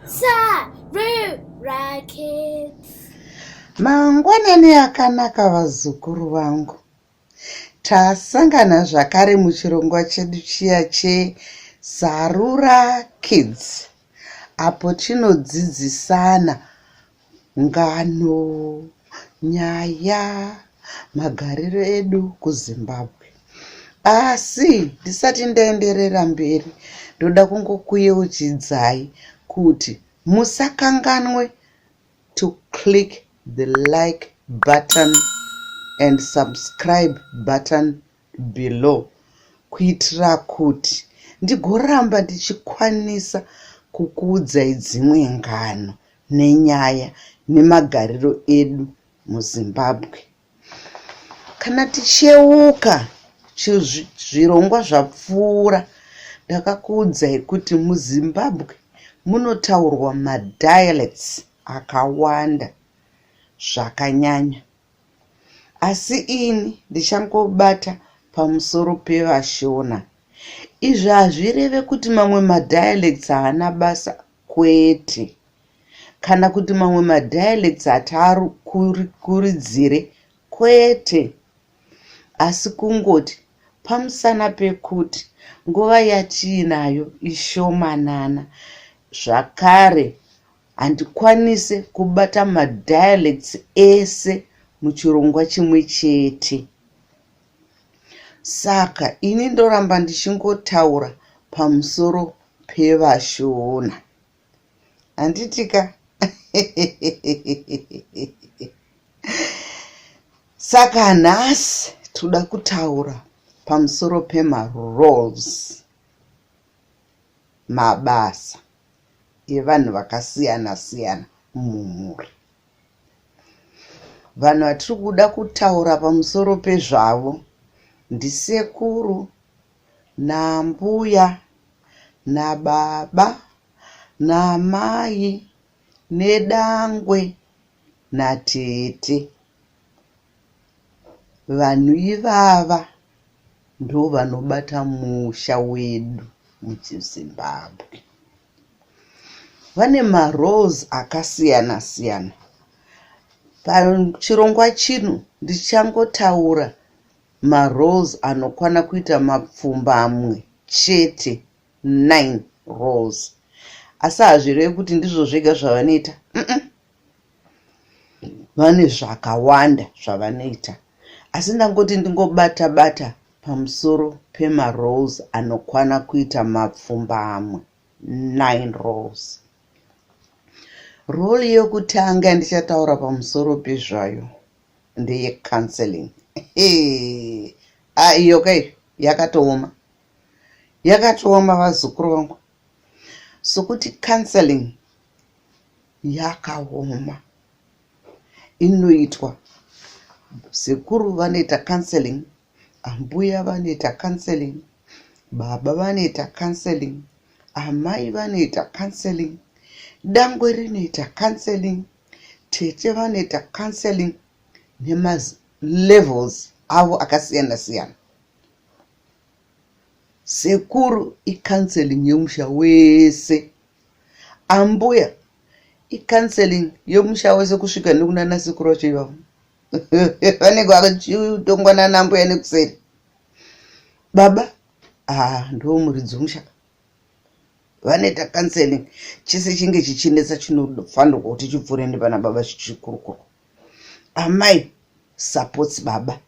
SARURA kids. Mangwanani akanaka vazukuru vangu. Tasangana zvakare muchirongwa chedu chiya cheSARURA Kids. Apo tinodzidzisana ngano, nyaya, magariro edu kuZimbabwe. Asi ndisati ndaenderera mberi, ndoda kungokuyeuchidzai kuti musakanganwe to click the like button and subscribe button below kuitira kuti ndigoramba ndichikwanisa kukuudzai dzimwe ngano nenyaya nemagariro edu muZimbabwe. Kana ticheuka zvirongwa zvapfuura, ndakakuudzai kuti muZimbabwe munotaurwa madialects akawanda zvakanyanya. Asi ini ndichangobata pamusoro pevaShona. Izvi hazvireve kuti mamwe madialects haana basa, kwete. Kana kuti mamwe madialects hataarikuridzire, kwete. Asi kungoti pamusana pekuti nguva yatiinayo ishomanana, zvakare handikwanise kubata madialects ese muchirongwa chimwe chete. Saka ini ndoramba ndichingotaura pamusoro pevaShona. Handitika? Saka nhasi toda kutaura pamusoro pemaroles, mabasa evanhu vakasiyana siyana mumhuri. Vanhu vatiri kuda kutaura pamusoro pezvavo ndisekuru naMbuya naBaba naAmai neDangwe naTete. Vanhu ivava ndo vanobata musha wedu muchiZimbabwe. Vane maroles akasiyana siyana. Pachirongwa chino ndichangotaura maroles anokwana kuita mapfumbamwe chete, 9 roles. Asi hazvirevi kuti ndizvo zvega zvavanoita. Vane zvakawanda zvavanoita. Asi ndangoti ndingobata pamusoro pemaroles anokwana kuita mapfumbamwe, 9 roles. Role yokutanga ndichataura pamusoro pezvayo ndeyecounseling. Iyo kai yakatooma vazukuru vangu. Sokuti counseling yakaoma, inoitwa Sekuru vanoita counseling, Mbuya vanoita counseling, Baba vanoita counseling, Amai vanoita counseling, Dangwe rinoita counseling, Tete vanoita counseling, levels avo akasiyana siyana. Sekuru counseling yomusha wese. Ambuya counseling yomusha wese kusvika nekunana sekuru wacho ivavo. Vanenge vachitongwana naMbuya nekuseri. Baba ndo muridzi womusha. Vanoita counseling chese chinge chichinetsa chinofanirwa kuti chipfuure nepana baba chichikurukuru. Amai supports baba.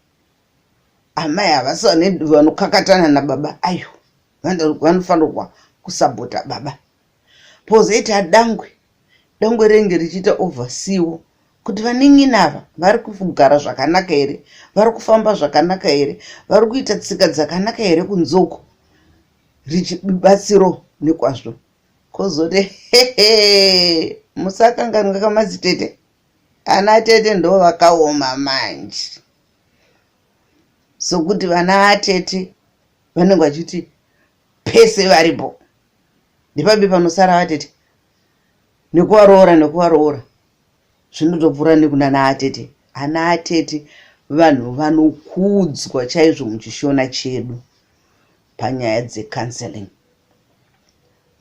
Amai havasi vanokakatana nababa, ayo vanofanirwa kusapota baba. Pozoita Dangwe renge richiita overseewo kuti vaning'ina ava vari kugara zvakanaka here, vari kufamba zvakanaka here, vari kuita tsika dzakanaka here kunzoko, richibatsiro nekwazvo. Kozoti musakanganwa kamadzitete, ana Tete ndo vakaoma manje. Sokuti vana vaTete vanenge vachiti pese varipo ndipabe panosara vaTete, nekuvaroora zvinotopfuura nekunana aTete. Ana aTete vanhu vanokudzwa chaizvo muchishona chedu panyaya dzecounseling.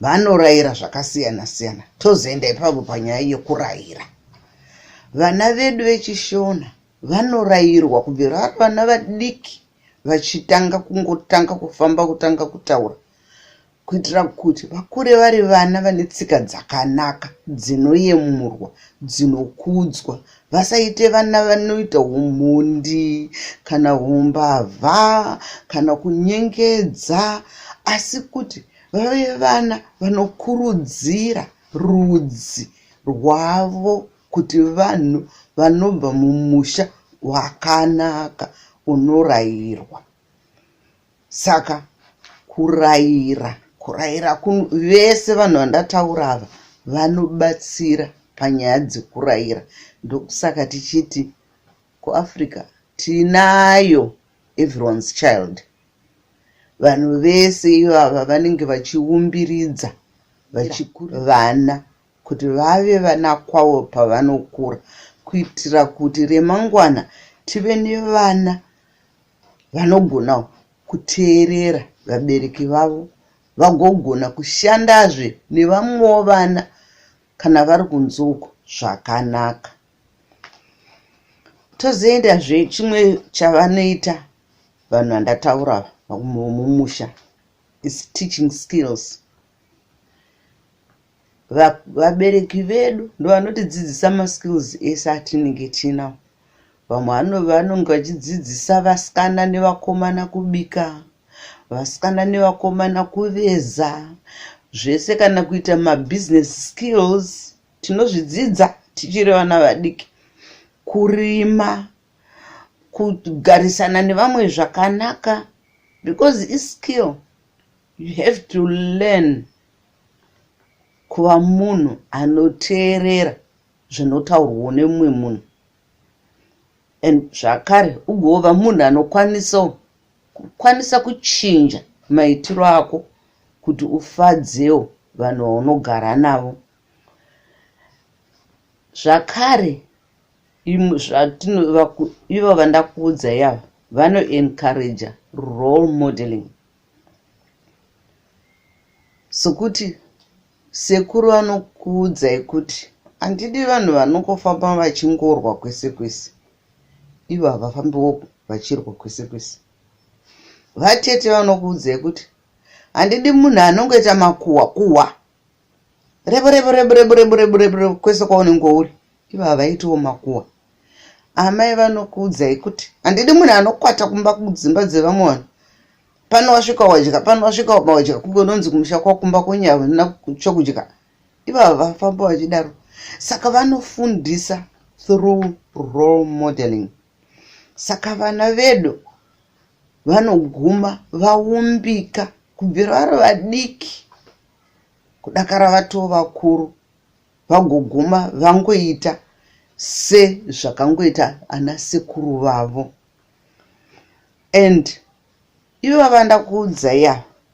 vanorayira zvakasiyana siyana. Tozoenda ipapo panyaya yekurayira. Vana vedu vechishona vanorayirwa kubvira vari vana vadiki vachitanga kufamba, kutanga kutaura, kuitira kuti vakure vari vana vane tsika dzakanaka, dzinoyemurwa, dzinokudzwa, vasaite vana vanoita umhundi kana umbavha kana kunyengedza, asi kuti vave vana vanokurudzira rudzi rwavo, kuti vanhu vanobva mumusha wakanaka unorayirwa. Saka kurayira vese vanhu vandataura ava vanobatsira panyaya dzekurayira. Ndokusaka tichiti kuAfrica tinayo everyone's child. Vanhu vese ivava vanenge vachiumbiridza vana kuti vave vana kwavo pavanokura, kuitira kuti remangwana tive nevana vanogona kuteerera vabereki vavo, vagogona kushandazve nevamwewo vana kana vari kunzuko zvakanaka. Tozoendazve chimwe chavanoita vanhu vandataura mumusha is teaching skills. Vabereki vedu ndovanotidzidzisa maskills ese atinenge tinawo. Vamwe vanonge vachidzidzisa vasikana nevakomana kubika, vasikana nevakomana kuveza, zvese kana kuita mabusiness skills tinozvidzidza tichiri vana vadiki. Kurima, kugarisana nevamwe zvakanaka, because it's skill. You have to learn kuva munhu anoteerera zvinotaurwa nemumwe munhu, and zvakare ugova munhu anokwanisa kuchinja maitiro ako kuti ufadzewo vanhu vaunogara navo. Zvakare ivo vandakuudza yavo vanoencourage role modeling. Sokuti sekuru vanokuudzai kuti handidi vanhu vanongofamba vachingorwa kwese kwese. Ivo havafambiwo vachirwa kwese kwese. Vatete vanokuudzai kuti handidi munhu anongoita makuhwa rebo kwese kwaunenge uri. Ivo havaitiwo makuhwa. Amai vanokuudzai kuti handidi munhu anokwata kumba kudzimba dzevamwe vanhu. Pano wasvika wadya, kungononzi kumusha kwakumba konyavo na chokudya. Ivo havafamba vachidaro. Saka vanofundisa through role modeling. Saka vana vedu vanoguma vaumbika kubvira vari vadiki kudakara vatoo vakuru, vagoguma vangoita sezvakangoita ana sekuru vavo. And ivo vandakuudzai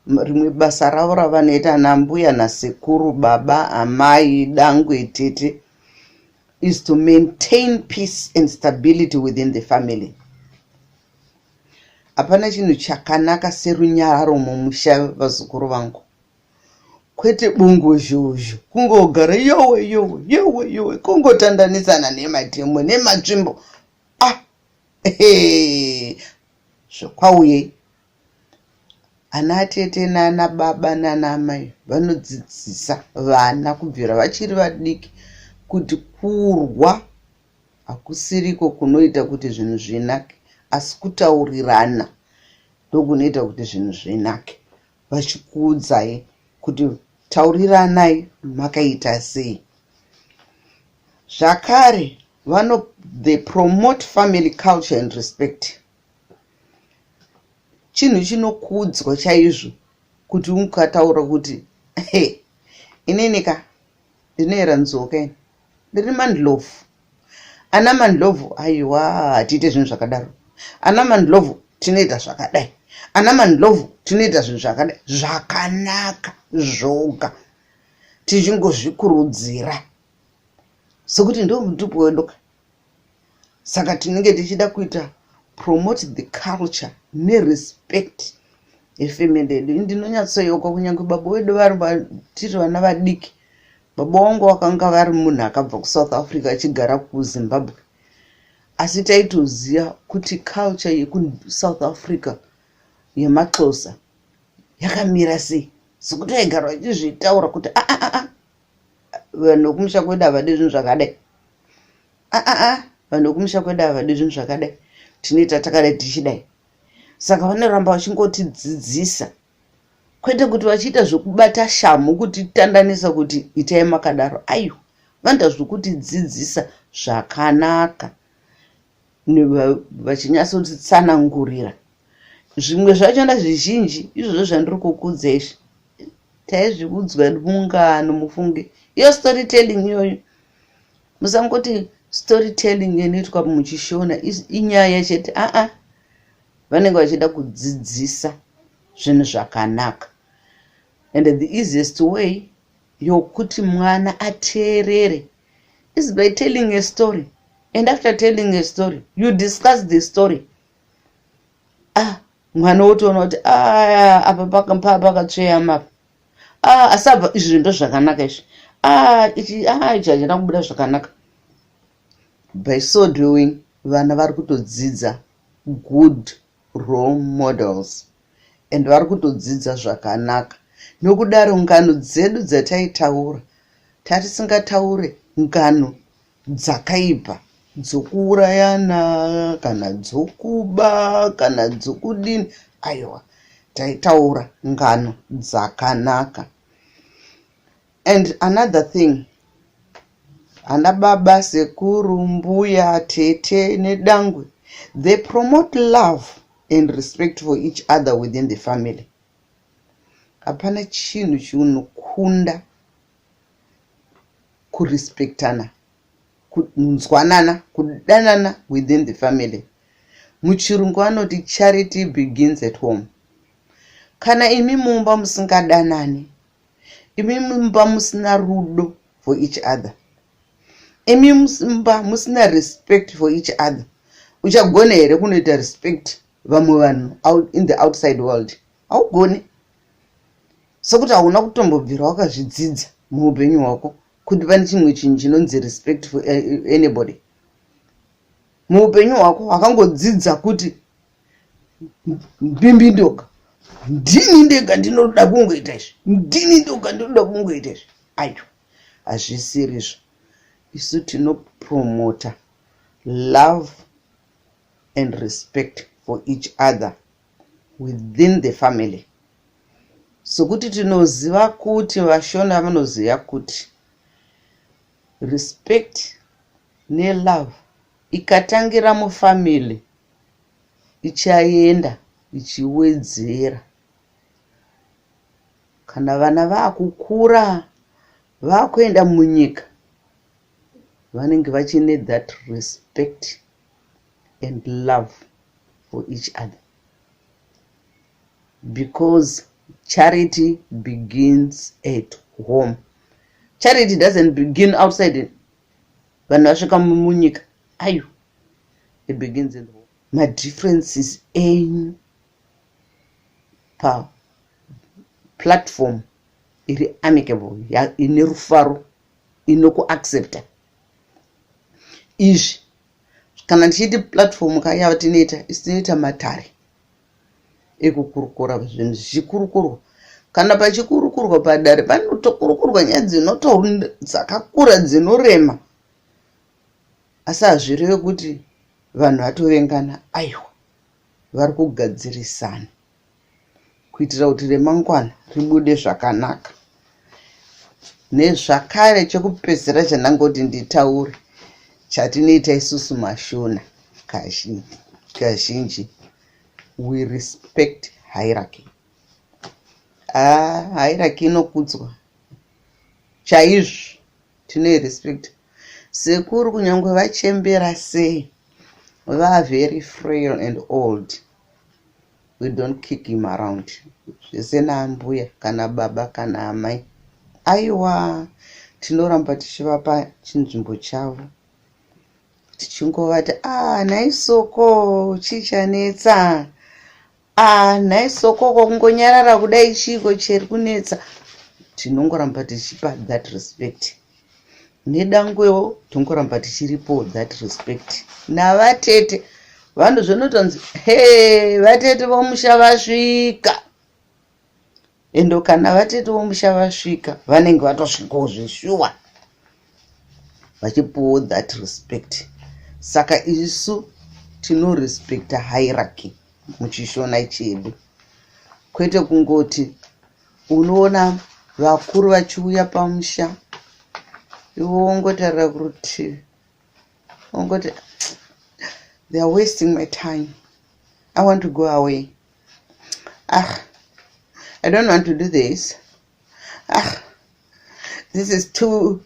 rimwe basa ravo ravanoita ana Mbuya naSekuru, baba, Amai, Dangwe, Tete, is to maintain peace and stability within the family. Hapana chinhu chakanaka serunyararo mumusha, vazukuru vangu. Kwete bungozhozho, kungogara yowe, kungotandanisana nematemo nematsvimbo. Zvokwauye ana Tete nana baba nana Amai vanodzidzisa vana kubvira vachiri vadiki kuti kurwa hakusiriko kunoita kuti zvinhu zvinake, asi kutaurirana ndokunoita kuti zvinhu zvinake. Vachikuudzai kuti tauriranai makaita sei. Zvakare they promote family culture and respect. Chinhu chinokuudzwa chaizvo kuti ukataura kuti inenika ndinoera nzoka ini, ndiri mandlovu. Ana mandlovu aiwa hatiite zvinhu zvakadaro. Ana mandlovu tinoita zvakadai. Ana mandlovu tinoita zvinhu zvakadai. Zvakanaka zvoga tichingozvikurudzira sokuti ndo mutupo wedu. Saka tinenge tichida kuita promote the culture nerespect efemende yedu. Ndinonyatsoyoka kunyange baba wedu vari tiri vana vadiki. Baba wangu vakanga vari munhu akabva kuSouth Africa achigara kuZimbabwe. Asi taitoziva kuti culture yekuSouth Africa yemaXhosa yakamira sei. Sekuti vaigara vachizvitaura kuti vanhu vokumusha kwedu havadi zvinhu zvakadai. Vanhu vokumusha kwedu havadi zvinhu zvakadai. Tinoita takadai tichidai. Saka vanoramba vachingotidzidzisa. Kwete kuti vachiita zvokubata shamu kuti tandanisa kuti itai makadaro. Aiyo, vanoita zvokutidzidzisa zvakanaka. Vachinyatsotitsanangurira. Zvimwe zvachona zvizhinji izvozvo zvandiri kukudza izvi. Taizviudzwa mungano mufunge. Iyo storytelling iyoyo. Musangoti storytelling inoitwa muchishona inyaya chete. Vanenge vachida kudzidzisa zvinhu zvakanaka. And the easiest way yokuti mwana ateerere is by telling a story. And after telling a story, you discuss the story. Mwana wotoona kuti apa pakatsveya mapa. Asabva izvi ndo zvakanaka izvi. Ichi hachina kubuda zvakanaka. By so doing, vana vari kutodzidza good role models. And vari kutodzidza zvakanaka. Nokudaro ngano dzedu dzataitaura, tatisingataure ngano dzakaipa, dzokuurayana kana dzokuba kana dzokudini. Aiwa, taitaura ngano dzakanaka. And another thing, ana baba, Sekuru, Mbuya, Tete neDangwe, they promote love and respect for each other within the family. Hapana chinhu chinokunda kurespectana, kunzwanana, kudanana within the family. Muchirungu anoti charity begins at home. Kana imi mumba musingadanani, imi mumba musina rudo for each other, imi mumba musina respect for each other, uchagona here kunoita respect vamwe vanhu out in the outside world? Haugoni. Sokuti hauna kutombobvira wakazvidzidza muupenyu hwako kuti pane chimwe chinhu chinonzi respect for anybody. Muupenyu hwako wakangodzidza kuti mbimbi ndoga, ndini ndega ndinoda kungoita izvi, ndini ndoga ndinoda kungoita izvi. Ayo, hazvisiri izvo. Isu tinopromota love and respect for each other within the family. Sokuti tinoziva kuti vashona vanoziva kuti respect nelove ikatangira mufamily ichaenda ichiwedzera. Kana vana vakukura vakuenda munyika, vanenge vachine that respect and love for each other. Because charity begins at home. Charity doesn't begin outside. Vanhu vasvika munyika, ayo, it begins in home. My differences in pa platform iri amicable, ine rufaro, inokuaccepta. Izvi kana tichiti platform kaya tinoita matare ekukurukura zvinhu zvichikurukuru. Kana pachikurukurwa padare panotokurukurwa nyaya dzakakura dzinorema. Asi hazvireve kuti vanhu vatovengana. Aiwa, vari kugadzirisana kuitira kuti remangwana ribude zvakanaka. Nezvakare chekupedzera chandangoti nditaure, chatinoita isusu mashona kazhinji, we respect hierarchy. Hierarchy inokudzwa chaizvo, tinoirespect. Sekuru kunyange vachembera sei, very frail and old, we don't kick him around. Zvese naambuya kana baba kana amai, aiwa, tinoramba tichivapa chinzvimbo chavo, tichingovati naisoko chichanetsa, nhaisokoko kungonyarara kudai chiko chiri kunetsa, tinongoramba tichipa that respect. Nedangwewo tongoramba tichiripo that respect. Navatete vanhu zvinotonzi vatete vomusha vasvika, endo kana vatete vomusha vasvika vanenge vatosvikawo zveshuwa vachipowo that respect. Saka isu tinorespekta hierarchy muchishona chedu, kwete kungoti unoona vakuru vachiuya pamusha iwe wongotarira kurutivi wongoti they are wasting my time, I want to go away, I don't want to do this, this is too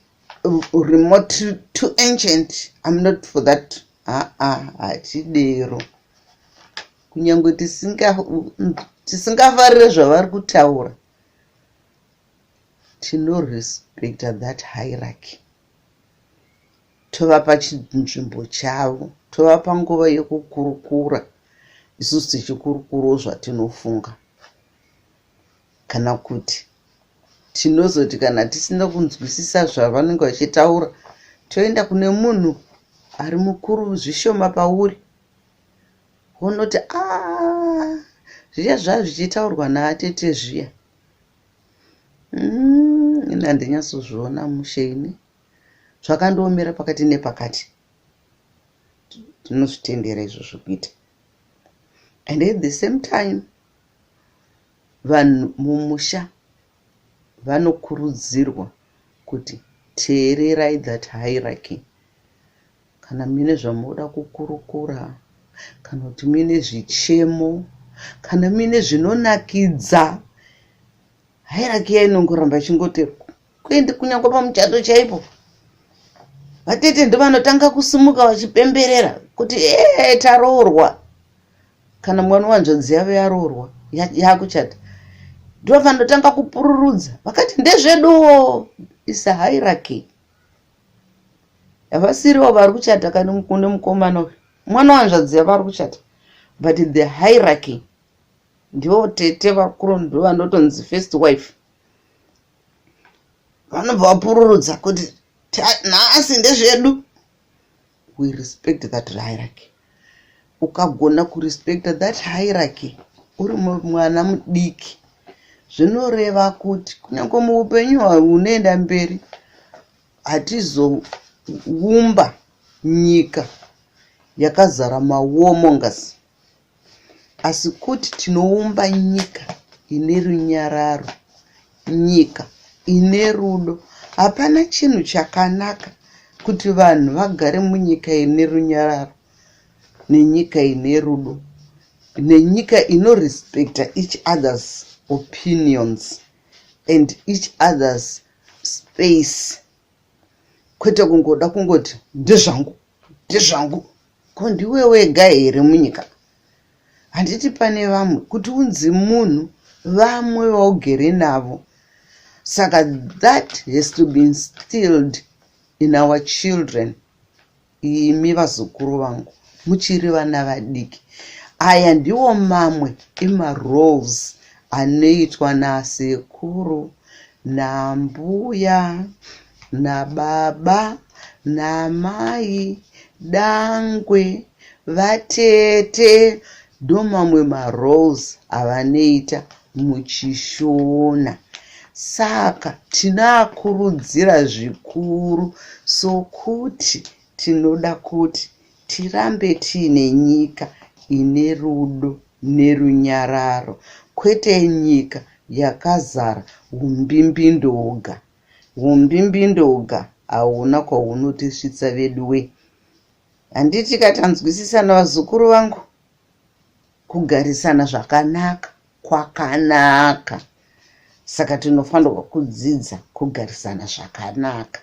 remote, too ancient, I'm not for that. Hachidero. Kunyangwe tisingafarire zvavari kutaura, tinorespekta that hierarchy. Tovapa chinzvimbo chavo, tovapa nguva yekukurukura, isusu tichikurukurawo zvatinofunga. Kana kuti tinozoti kana tisina kunzwisisa zvavanenge vachitaura, toenda kune munhu ari mukuru zvishoma pauri, wonoti zviya zvaa zvichitaurwa naatete zviya, ini handinyatsozviona musheini, zvakandoomera pakati nepakati. Tinozvitendera izvozvo kuita. And at the same time, vanhu mumusha vanokurudzirwa kuti teererai that hierarchy. Kana mine zvamunoda kukurukura, kana kuti mine zvichemo, kana mine zvinonakidza, hierarchy inongoramba ichingoteerwa. Kunyangwe pamuchato chaipo, vatete ndivanotanga kusumuka vachipemberera kuti taroorwa. Kana mwana wanzvadzi yavo yaroorwa yakuchata, ndovanotanga kupururudza vakati ndezveduwo. Is a hierarchy. Havasiriwo vari kuchata kana kune mukomana uyu, mwana wanzvadzi yavo ari kuchata, but the hierarchy ndivo tete vakuru, ndo vanotonzi first wife. Vanobva vapururudza kuti nhasi ndezvedu. We respect that hierarchy. Ukagona kurespekta that hierarchy uri mwana mudiki, zvinoreva kuti kunyange muupenyu hunoenda mberi hatizoumba nyika yakazara mawarmongers, asi kuti tinoumba nyika ine runyararo, nyika ine rudo. Hapana chinhu chakanaka kuti vanhu vagare munyika ine runyararo, nenyika ine rudo, nenyika inorespekta each other's opinions and each other's space. Kwete kungoda kungoti ndezvangu ndezvangu, ko ndiwe wega here munyika? Handiti pane vamwe kuti unzi munhu, vamwe vaugere navo. Saka that has to be instilled in our children. Imi vazukuru vangu muchiri vana vadiki, aya ndiwo mamwe ema-roles anoitwa nasekuru, nambuya, nababa, namai, dangwe, vatete. Ndo mamwe ma-roles avanoita muchishona. Saka tinoakurudzira zvikuru, sokuti tinoda kuti tirambe tiine nyika ine rudo nerunyararo, kwete nyika yakazara umbimbindoga. Umbimbindoga hauna kwaunotisvitsa vedu we. Handiti katanzwisisana vazukuru vangu, kugarisana zvakanaka kwakanaka. Saka tinofanirwa kudzidza kugarisana zvakanaka,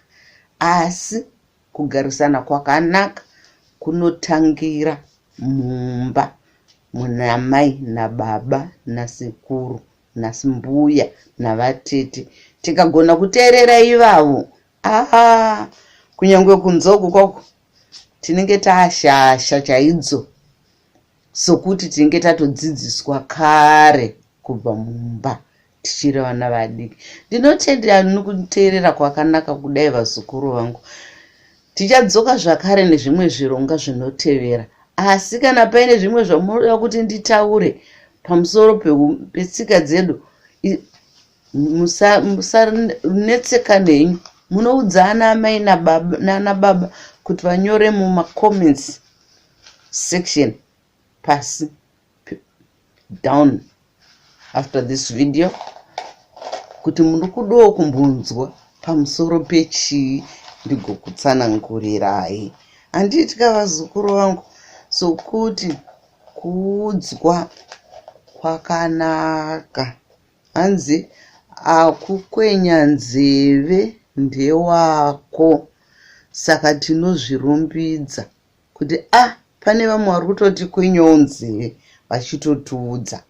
asi kugarisana kwakanaka kunotangira mumba muna mai nababa nasekuru nasimbuya navatete. Tikagona kuteerera ivavo, kunyangwe kunze uku kwako tinenge taashasha chaidzo. sokuti tinge tatodzidziswa kare kubva mumba tichiri vana vadiki. Ndinotendera nokuteerera kwakanaka kudai vazukuru vangu. Tichadzoka zvakare nezvimwe zvironga zvinotevera, asi kana paine zvimwe zvamunoda kuti nditaure pamusoro petsika dzedu, musanetseka nenyu. Munoudza ana amai nana baba kuti vanyore mumacomments section pasi down after this video kuti muri kudawo kumbunzwa pamusoro pechii ndigokutsanangurirai. Handitya vazukuru vangu, sokuti kuudzwa kwakanaka. Hanzi akukwenya nzeve ndewako. Saka tinozvirumbidza kuti pane vamwe vari kutoti kwenyawo nzeve vachitotiudza.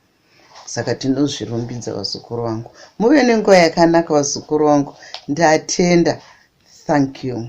Saka tinozvirumbidza vazukuru vangu. Muve nenguva yakanaka vazukuru vangu. Ndatenda. Thank you.